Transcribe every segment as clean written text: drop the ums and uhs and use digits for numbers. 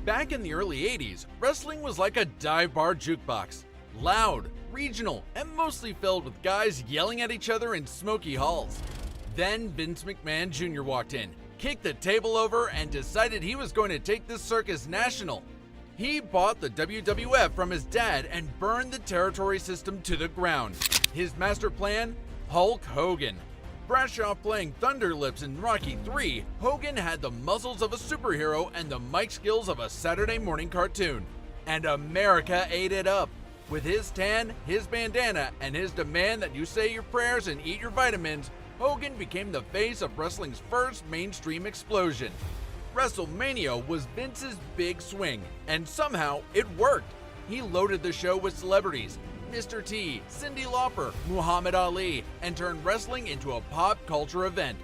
Back in the early 80s, wrestling was like a dive bar jukebox. Loud, regional, and mostly filled with guys yelling at each other in smoky halls. Then Vince McMahon Jr. walked in, kicked the table over, and decided he was going to take this circus national. He bought the WWF from his dad and burned the territory system to the ground. His master plan? Hulk Hogan. Fresh off playing Thunder Lips in Rocky III, Hogan had the muscles of a superhero and the mic skills of a Saturday morning cartoon. And America ate it up. With his tan, his bandana, and his demand that you say your prayers and eat your vitamins, Hogan became the face of wrestling's first mainstream explosion. WrestleMania was Vince's big swing, and somehow it worked. He loaded the show with celebrities, Mr. T, Cyndi Lauper, Muhammad Ali, and turned wrestling into a pop culture event.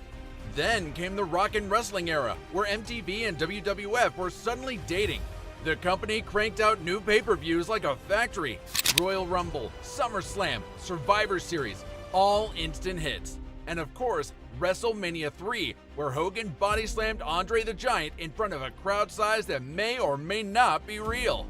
Then came the rock and wrestling era, where MTV and WWF were suddenly dating. The company cranked out new pay-per-views like a factory. Royal Rumble, SummerSlam, Survivor Series, all instant hits. And of course, WrestleMania 3, where Hogan body slammed Andre the Giant in front of a crowd size that may or may not be real.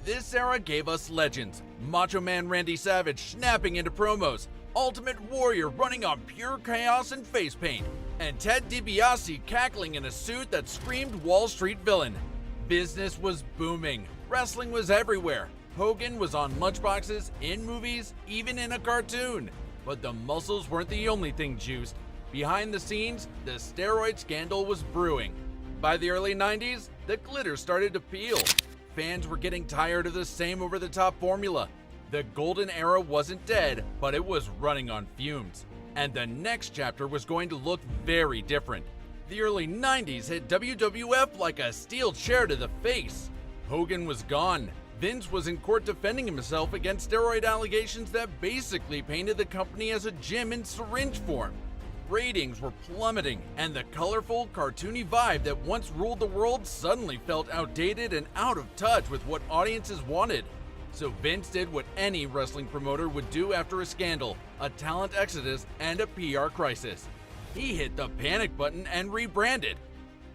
This era gave us legends. Macho Man Randy Savage snapping into promos, Ultimate Warrior running on pure chaos and face paint, and Ted DiBiase cackling in a suit that screamed Wall Street villain. Business was booming. Wrestling was everywhere. Hogan was on lunchboxes, in movies, even in a cartoon. But the muscles weren't the only thing juiced. Behind the scenes, the steroid scandal was brewing. By the early 90s, the glitter started to peel. Fans were getting tired of the same over-the-top formula. The golden era wasn't dead, but it was running on fumes. And the next chapter was going to look very different. The early 90s hit WWF like a steel chair to the face. Hogan was gone. Vince was in court defending himself against steroid allegations that basically painted the company as a gym in syringe form. Ratings were plummeting, and the colorful, cartoony vibe that once ruled the world suddenly felt outdated and out of touch with what audiences wanted. So Vince did what any wrestling promoter would do after a scandal, a talent exodus, and a PR crisis. He hit the panic button and rebranded.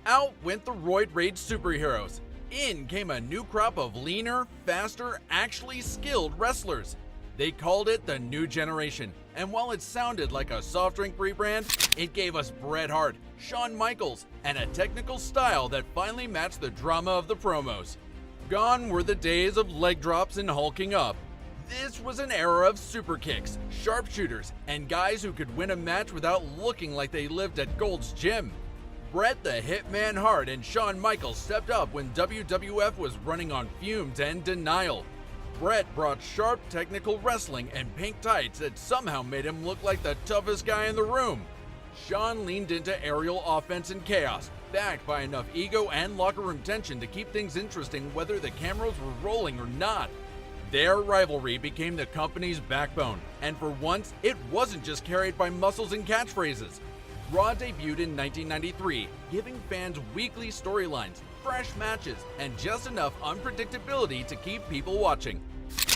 Out went the roid rage superheroes. In came a new crop of leaner, faster, actually skilled wrestlers. They called it the New Generation, and while it sounded like a soft drink rebrand, it gave us Bret Hart, Shawn Michaels, and a technical style that finally matched the drama of the promos. Gone were the days of leg drops and hulking up. This was an era of super kicks, sharpshooters, and guys who could win a match without looking like they lived at Gold's Gym. Bret the Hitman Hart and Shawn Michaels stepped up when WWF was running on fumes and denial. Bret brought sharp technical wrestling and pink tights that somehow made him look like the toughest guy in the room. Shawn leaned into aerial offense and chaos, backed by enough ego and locker room tension to keep things interesting whether the cameras were rolling or not. Their rivalry became the company's backbone, and for once, it wasn't just carried by muscles and catchphrases. Raw debuted in 1993, giving fans weekly storylines, fresh matches, and just enough unpredictability to keep people watching.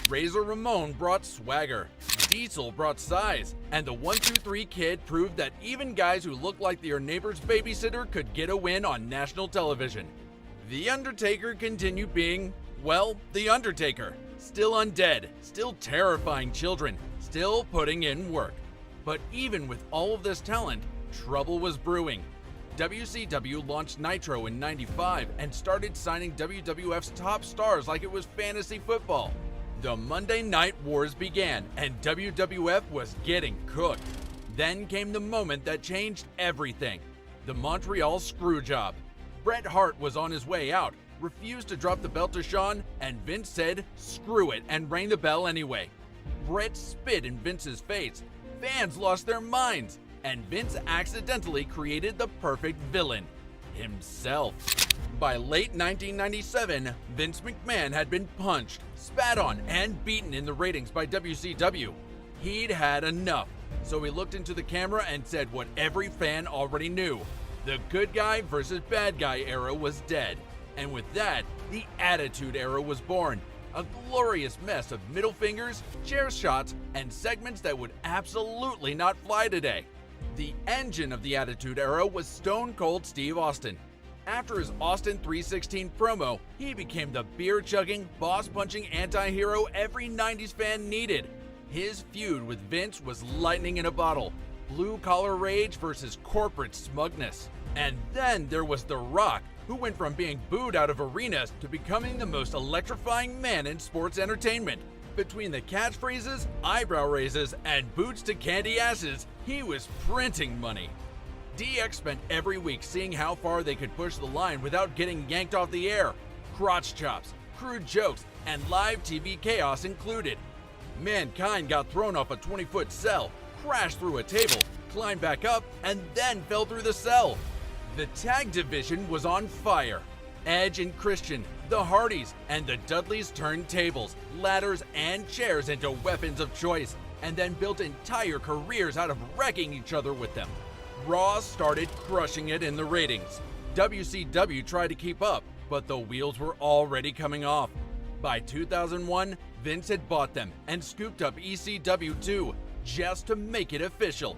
Razor Ramon brought swagger, Diesel brought size, and the 1-2-3 Kid proved that even guys who looked like their neighbor's babysitter could get a win on national television. The Undertaker continued being, well, The Undertaker. Still undead, still terrifying children, still putting in work. But even with all of this talent, trouble was brewing. WCW launched Nitro in '95 and started signing WWF's top stars like it was fantasy football. The Monday Night Wars began, and WWF was getting cooked. Then came the moment that changed everything. The Montreal Screwjob. Bret Hart was on his way out, refused to drop the belt to Shawn, and Vince said, screw it, and rang the bell anyway. Bret spit in Vince's face. Fans lost their minds. And Vince accidentally created the perfect villain, himself. By late 1997, Vince McMahon had been punched, spat on, and beaten in the ratings by WCW. He'd had enough, so he looked into the camera and said what every fan already knew. The good guy versus bad guy era was dead. And with that, the Attitude Era was born. A glorious mess of middle fingers, chair shots, and segments that would absolutely not fly today. The engine of the Attitude Era was Stone Cold Steve Austin. After his Austin 316 promo, he became the beer-chugging, boss-punching anti-hero every 90s fan needed. His feud with Vince was lightning in a bottle, blue-collar rage versus corporate smugness. And then there was The Rock, who went from being booed out of arenas to becoming the most electrifying man in sports entertainment. Between the catchphrases, eyebrow raises, and boots to candy asses, he was printing money. DX spent every week seeing how far they could push the line without getting yanked off the air. Crotch chops, crude jokes, and live TV chaos included. Mankind got thrown off a 20-foot cell, crashed through a table, climbed back up, and then fell through the cell. The tag division was on fire. Edge and Christian, the Hardys, and the Dudleys turned tables, ladders, and chairs into weapons of choice, and then built entire careers out of wrecking each other with them. Raw started crushing it in the ratings. WCW tried to keep up, but the wheels were already coming off. By 2001, Vince had bought them and scooped up ECW too, just to make it official.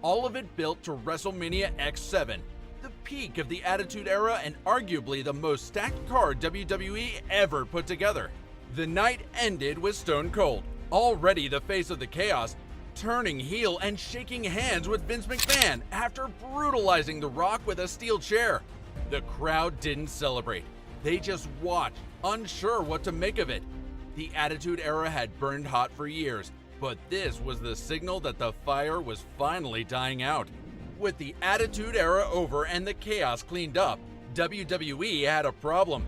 All of it built to WrestleMania X7, the peak of the Attitude Era and arguably the most stacked card WWE ever put together. The night ended with Stone Cold, already the face of the chaos, turning heel and shaking hands with Vince McMahon after brutalizing The Rock with a steel chair. The crowd didn't celebrate. They just watched, unsure what to make of it. The Attitude Era had burned hot for years, but this was the signal that the fire was finally dying out. With the Attitude Era over and the chaos cleaned up, WWE had a problem.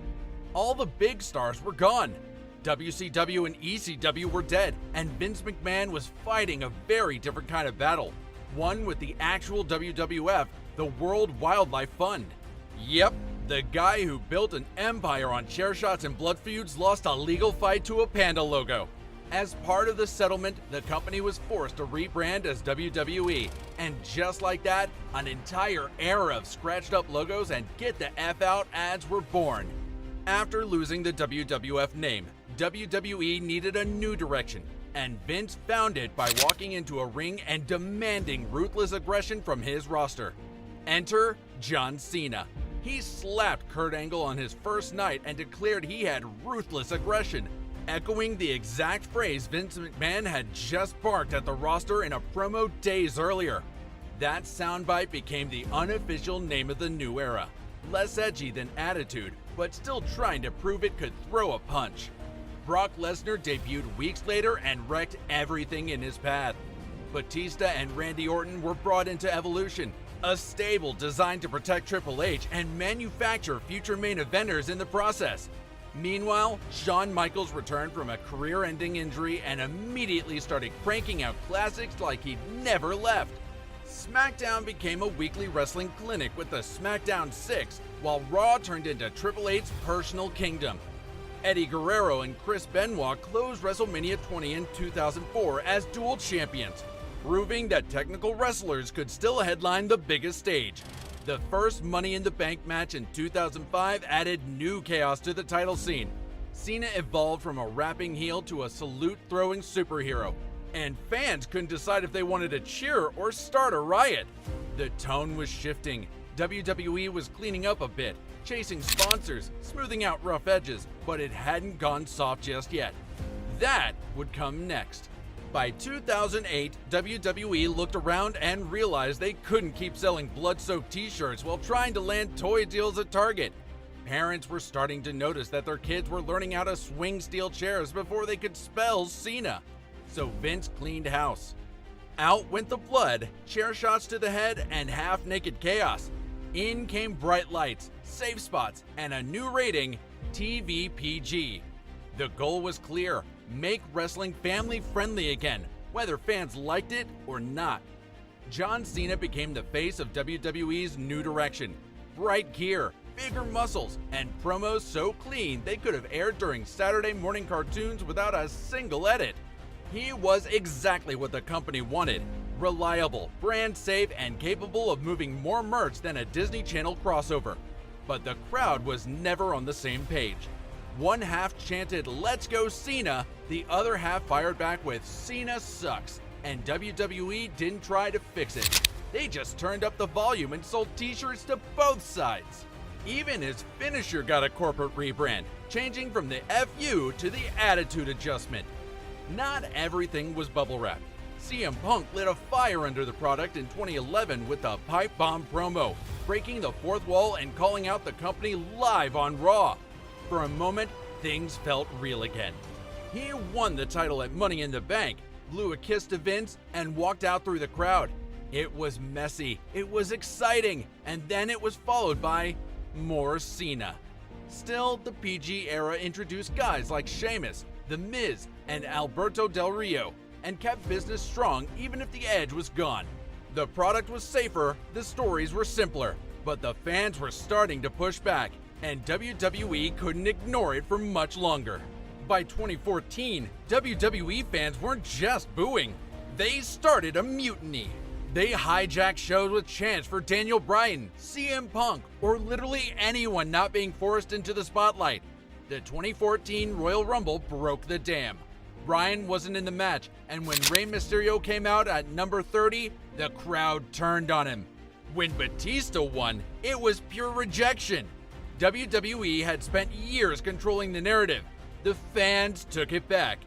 All the big stars were gone. WCW and ECW were dead, and Vince McMahon was fighting a very different kind of battle. One with the actual WWF, the World Wildlife Fund. Yep, the guy who built an empire on chair shots and blood feuds lost a legal fight to a panda logo. As part of the settlement, the company was forced to rebrand as WWE, and just like that, an entire era of scratched up logos and get the F out ads were born. After losing the WWF name, WWE needed a new direction, and Vince found it by walking into a ring and demanding ruthless aggression from his roster. Enter John Cena. He slapped Kurt Angle on his first night and declared he had ruthless aggression, echoing the exact phrase Vince McMahon had just barked at the roster in a promo days earlier. That soundbite became the unofficial name of the new era. Less edgy than Attitude, but still trying to prove it could throw a punch. Brock Lesnar debuted weeks later and wrecked everything in his path. Batista and Randy Orton were brought into Evolution, a stable designed to protect Triple H and manufacture future main eventers in the process. Meanwhile, Shawn Michaels returned from a career-ending injury and immediately started cranking out classics like he'd never left. SmackDown became a weekly wrestling clinic with the SmackDown 6, while Raw turned into Triple H's personal kingdom. Eddie Guerrero and Chris Benoit closed WrestleMania 20 in 2004 as dual champions, proving that technical wrestlers could still headline the biggest stage. The first Money in the Bank match in 2005 added new chaos to the title scene. Cena evolved from a rapping heel to a salute-throwing superhero, and fans couldn't decide if they wanted to cheer or start a riot. The tone was shifting. WWE was cleaning up a bit, chasing sponsors, smoothing out rough edges, but it hadn't gone soft just yet. That would come next. By 2008, WWE looked around and realized they couldn't keep selling blood-soaked t-shirts while trying to land toy deals at Target. Parents were starting to notice that their kids were learning how to swing steel chairs before they could spell Cena. So Vince cleaned house. Out went the blood, chair shots to the head, and half-naked chaos. In came bright lights, safe spots, and a new rating, TVPG. The goal was clear: make wrestling family-friendly again, whether fans liked it or not. John Cena became the face of WWE's new direction. Bright gear, bigger muscles, and promos so clean they could have aired during Saturday morning cartoons without a single edit. He was exactly what the company wanted: reliable, brand safe, and capable of moving more merch than a Disney Channel crossover. But the crowd was never on the same page. One half chanted, "Let's go Cena," the other half fired back with, "Cena sucks," and WWE didn't try to fix it. They just turned up the volume and sold t-shirts to both sides. Even his finisher got a corporate rebrand, changing from the FU to the Attitude Adjustment. Not everything was bubble wrap. CM Punk lit a fire under the product in 2011 with the Pipe Bomb promo, breaking the fourth wall and calling out the company live on Raw. For a moment, things felt real again. He won the title at Money in the Bank, blew a kiss to Vince, and walked out through the crowd. It was messy, it was exciting, and then it was followed by more Cena. Still, the PG era introduced guys like Sheamus, The Miz, and Alberto Del Rio, and kept business strong even if the edge was gone. The product was safer, the stories were simpler, but the fans were starting to push back, and WWE couldn't ignore it for much longer. By 2014, WWE fans weren't just booing, they started a mutiny. They hijacked shows with chants for Daniel Bryan, CM Punk, or literally anyone not being forced into the spotlight. The 2014 Royal Rumble broke the dam. Bryan wasn't in the match, and when Rey Mysterio came out at number 30, the crowd turned on him. When Batista won, it was pure rejection. WWE had spent years controlling the narrative. The fans took it back.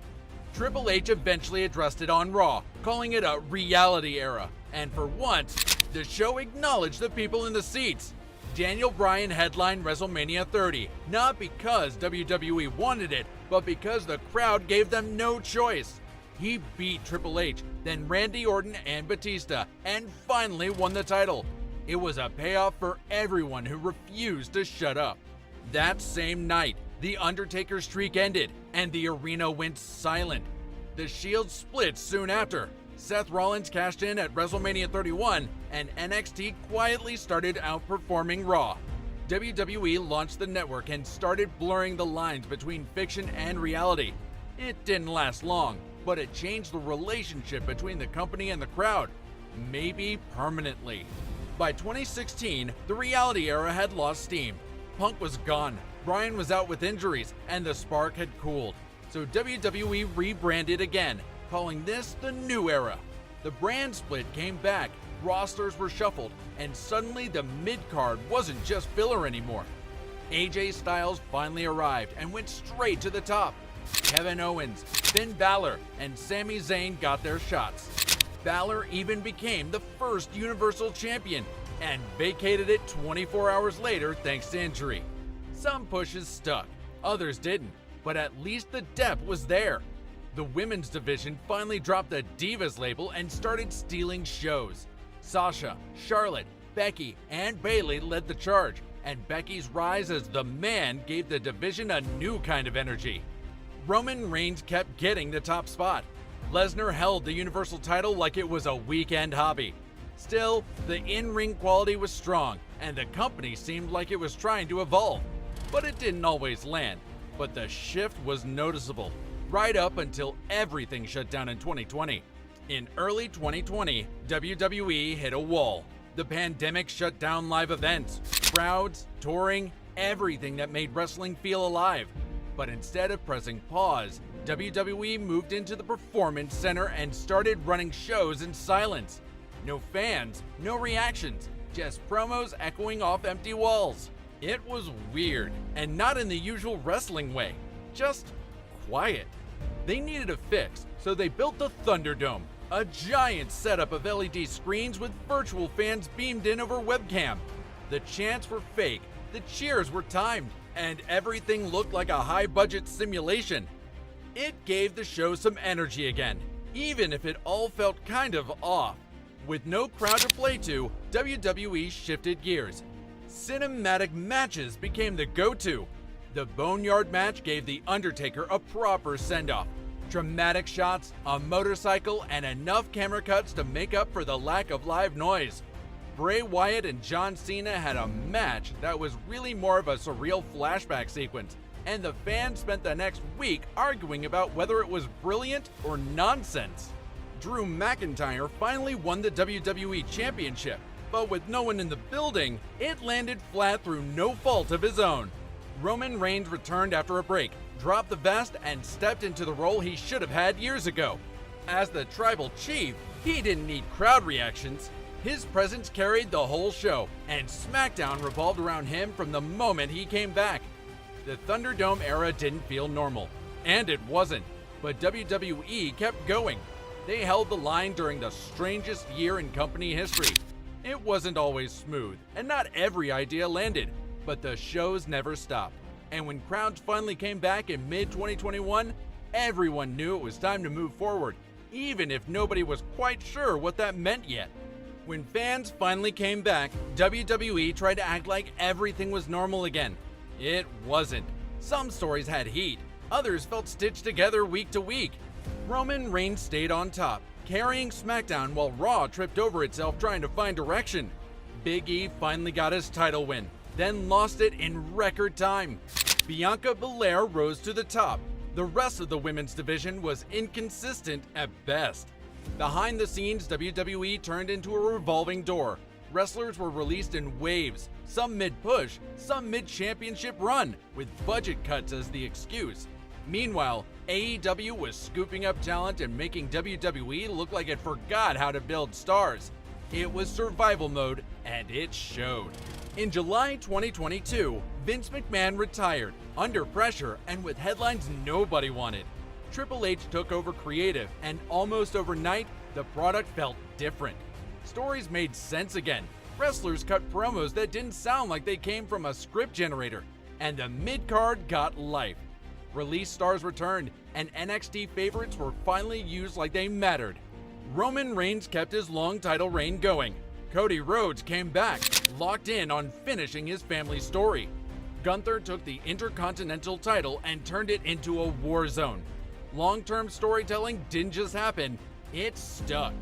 Triple H eventually addressed it on Raw, calling it a reality era, and for once, the show acknowledged the people in the seats. Daniel Bryan headlined WrestleMania 30, not because WWE wanted it, but because the crowd gave them no choice. He beat Triple H, then Randy Orton and Batista, and finally won the title. It was a payoff for everyone who refused to shut up. That same night, The Undertaker's streak ended, and the arena went silent. The Shield split soon after. Seth Rollins cashed in at WrestleMania 31, and NXT quietly started outperforming Raw. WWE launched the network and started blurring the lines between fiction and reality. It didn't last long, but it changed the relationship between the company and the crowd, maybe permanently. By 2016, the reality era had lost steam. Punk was gone, Bryan was out with injuries, and the spark had cooled. So WWE rebranded again, calling this the new era. The brand split came back, rosters were shuffled, and suddenly the mid-card wasn't just filler anymore. AJ Styles finally arrived and went straight to the top. Kevin Owens, Finn Balor, and Sami Zayn got their shots. Balor even became the first Universal Champion and vacated it 24 hours later thanks to injury. Some pushes stuck, others didn't, but at least the depth was there. The women's division finally dropped the Divas label and started stealing shows. Sasha, Charlotte, Becky, and Bayley led the charge, and Becky's rise as the man gave the division a new kind of energy. Roman Reigns kept getting the top spot. Lesnar held the Universal title like it was a weekend hobby. Still, the in-ring quality was strong, and the company seemed like it was trying to evolve. But it didn't always land. But the shift was noticeable, right up until everything shut down in 2020. In early 2020, WWE hit a wall. The pandemic shut down live events, crowds, touring, everything that made wrestling feel alive. But instead of pressing pause, WWE moved into the Performance Center and started running shows in silence. No fans, no reactions, just promos echoing off empty walls. It was weird, and not in the usual wrestling way, just quiet. They needed a fix, so they built the Thunderdome, a giant setup of LED screens with virtual fans beamed in over webcam. The chants were fake, the cheers were timed, and everything looked like a high-budget simulation. It gave the show some energy again, even if it all felt kind of off. With no crowd to play to, WWE shifted gears. Cinematic matches became the go-to. The Boneyard match gave The Undertaker a proper send-off. Dramatic shots, a motorcycle, and enough camera cuts to make up for the lack of live noise. Bray Wyatt and John Cena had a match that was really more of a surreal flashback sequence, and the fans spent the next week arguing about whether it was brilliant or nonsense. Drew McIntyre finally won the WWE Championship, but with no one in the building, it landed flat through no fault of his own. Roman Reigns returned after a break, dropped the vest, and stepped into the role he should have had years ago. As the tribal chief, he didn't need crowd reactions. His presence carried the whole show, and SmackDown revolved around him from the moment he came back. The Thunderdome era didn't feel normal, and it wasn't, but WWE kept going. They held the line during the strangest year in company history. It wasn't always smooth, and not every idea landed, but the shows never stopped. And when crowds finally came back in mid-2021, everyone knew it was time to move forward, even if nobody was quite sure what that meant yet. When fans finally came back, WWE tried to act like everything was normal again. It wasn't. Some stories had heat, others felt stitched together week to week. Roman Reigns stayed on top, carrying SmackDown while Raw tripped over itself trying to find direction. Big E finally got his title win, then lost it in record time. Bianca Belair rose to the top. The rest of the women's division was inconsistent at best. Behind the scenes, WWE turned into a revolving door. Wrestlers were released in waves, some mid-push, some mid-championship run, with budget cuts as the excuse. Meanwhile, AEW was scooping up talent and making WWE look like it forgot how to build stars. It was survival mode, and it showed. In July 2022, Vince McMahon retired, under pressure and with headlines nobody wanted. Triple H took over creative, and almost overnight, the product felt different. Stories made sense again. Wrestlers cut promos that didn't sound like they came from a script generator, and the mid-card got life. Release stars returned, and NXT favorites were finally used like they mattered. Roman Reigns kept his long title reign going. Cody Rhodes came back, locked in on finishing his family story. Gunther took the Intercontinental title and turned it into a war zone. Long-term storytelling didn't just happen, it stuck.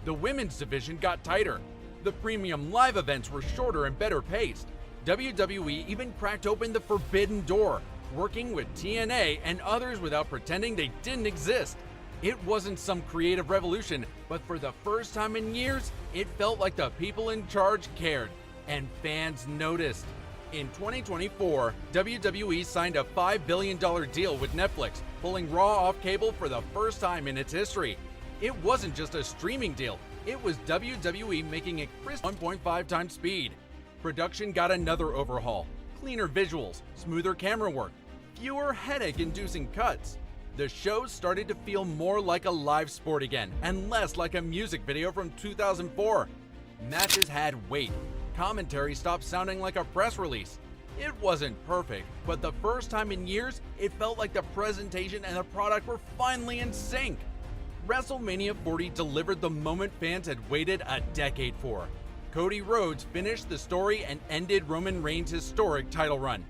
The women's division got tighter. The premium live events were shorter and better paced. WWE even cracked open the forbidden door, working with TNA and others without pretending they didn't exist. It wasn't some creative revolution, but for the first time in years, it felt like the people in charge cared, and fans noticed. In 2024, WWE signed a $5 billion deal with Netflix, pulling Raw off cable for the first time in its history. It wasn't just a streaming deal, it was WWE making it crisp 1.5 times speed. Production got another overhaul, cleaner visuals, smoother camera work, fewer headache-inducing cuts. The show started to feel more like a live sport again, and less like a music video from 2004. Matches had weight. Commentary stopped sounding like a press release. It wasn't perfect, but the first time in years, it felt like the presentation and the product were finally in sync. WrestleMania 40 delivered the moment fans had waited a decade for. Cody Rhodes finished the story and ended Roman Reigns' historic title run.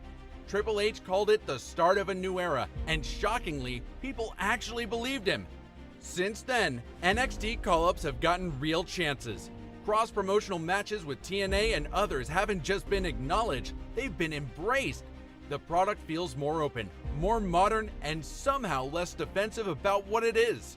Triple H called it the start of a new era, and shockingly, people actually believed him. Since then, NXT call-ups have gotten real chances. Cross-promotional matches with TNA and others haven't just been acknowledged, they've been embraced. The product feels more open, more modern, and somehow less defensive about what it is.